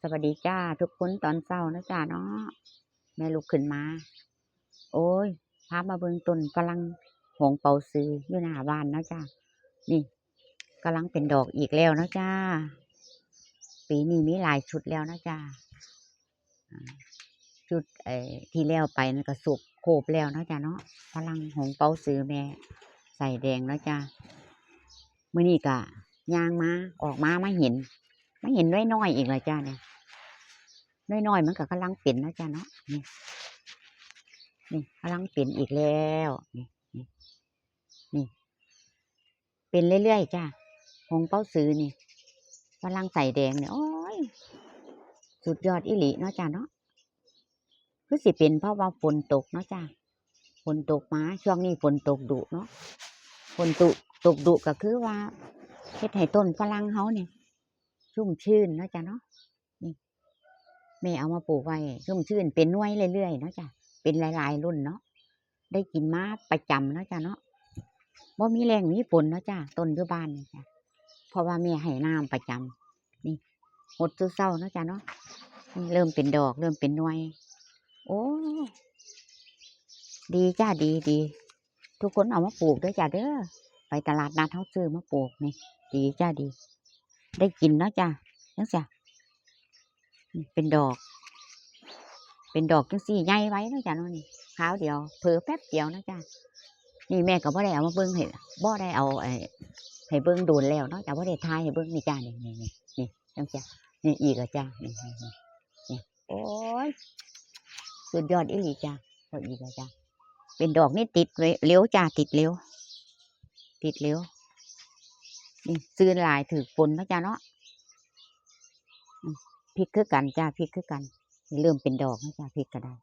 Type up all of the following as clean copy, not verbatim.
สวัสดีจ้าทุกคนตอนเช้านะจ้าเนาะแม่ลุกขึ้นมาโอ้ยพามาเบิ่งต้นฝรั่งหงเปาซืออยู่หน้าบ้านนะจ้านี่กำลังเป็นดอกอีกแล้วนะจ้าปีนี้มีหลายชุดแล้วนะจ้าชุดที่แล้วไปนั่นก็สุกโคบแล้วนะจ้าเนาะฝรั่งหงเปาซือแม่ใส่แดงนะจ้ามื้อนี้ก็ย่างมาออกมาเห็นน้อยๆอีกเลยจ้าเนี่ย น้อยๆมันก็กำลังเป็นนะจ๊ะเนาะนี่กำลังเป็นอีกแล้วนี่เป็นเรื่อยๆจ้ะหงเป้าซื้อนี่กำลังใส่แดงเนี่ยโอ้ยสุดยอดอิหลีเนาะจ้ะเนาะคือสิเป็นเพราะว่าฝนตกเนาะจ้ะฝนตกมาช่วงนี้ฝนตกดุเนาะฝนตกดุก็คือว่าเฮ็ดให้ต้นฝรั่งเฮาเนี่ยชุ่มชื้นเนาะจ้ะเนาะนี่แม่เอามาปลูกไว้ชุ่มชื้นเป็นหน่วยเรื่อยๆเนาะจ้ะเป็นหลายๆรุ่นเนาะได้กินมาประจำเนาะจ้ะเนาะบ่มีแรงมีฝนเนาะจ้ะต้นอยู่บ้านนี่จ้ะเพราะว่าแม่ให้น้ำประจำนี่หดเศร้าเนาะจ้ะเนาะเริ่มเป็นดอกเริ่มเป็นหน่วยโอ้ดีจ้าดีทุกคนเอามาปลูกด้วยจ้ะเด้อไปตลาดนัดเขาซื้อมาปลูกนี่ดีจ้าดีได้กินเนาะจ้ะจังจ้ะเป็นดอกจังสี่ใหญ่ไว้เนาะจ้ะเนาะนี่ขาวเดียวเผลอแป๊บเดียวนะจ้ะนี่แม่ก็บ่ได้เอามาเบิ่งให้บ่ได้เอาให้เบิ่งโดนแล้วเนาะจ้ะบ่ได้ทายให้เบิ่งนี่จ้านี่จังจ้ะนี่อีกอ่ะจ้ะนี่โอ้ยสุดยอดอีหลีจ้ะพออีกอ่ะจ้ะเป็นดอกนี่ติดไว้เร็วจ้ะติดเร็วนี่ซื้อหลายถือฝนเนาะจ้ะเนาะพริกคือกันจ้ะพริกคือกันเริ่มเป็นดอกนะจ้ะพริกก็ได้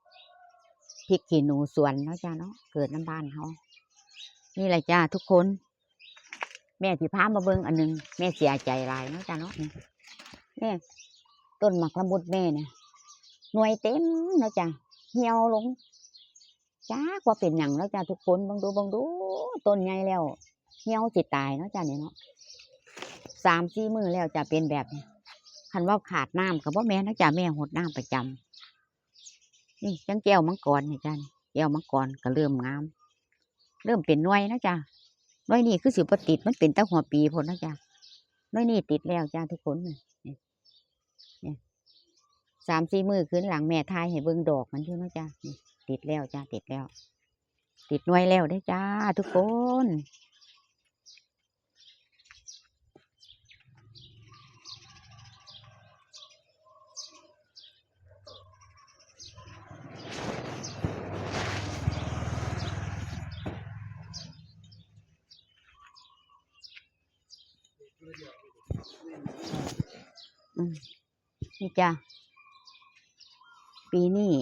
พริกขี้หนูสวนเนาะจ้ะเนาะเกิดน้ำบ้านเขานี่แหละจ้ะทุกคนแม่ที่พามาเบิ่งอันนึงแม่เสียใจหลายเนาะจ้ะเนาะนี่ต้นหมากละมุดแม่เนี่ยหน่วยเต็มเนาะจ้ะเหี่ยวลงจ้าว่าเป็นอย่างแล้วจ้ะทุกคนบังดูต้นใหญ่แล้วเหี่ยวสิตายเนาะจ้ะเนี่ยเนาะ3-4 มื้อแล้วจะเป็นแบบนี้คันว่าขาดน้ำกับว่าแม่นะจ้ะแม่หดน้ำประจำนี่จังแก้วมังกรนี่จ้ะแก้วมังกรก็เริ่มงามเริ่มเป็นหน่วยนะจ้ะหน่วยนี่คือสิบติดมันเป็นตั้งหัวปีพ้นนะจ้ะหน่วยนี่ติดแล้วจ้ะทุกคนนี่3-4 มื้อคืนหลังแม่ทายให้เบิ่งดอกมันอยู่นะจ้ะติดแล้วจ้ะติดแล้วติดหน่วยแล้วได้จ้าทุกคนนี่จ้ะปีนี้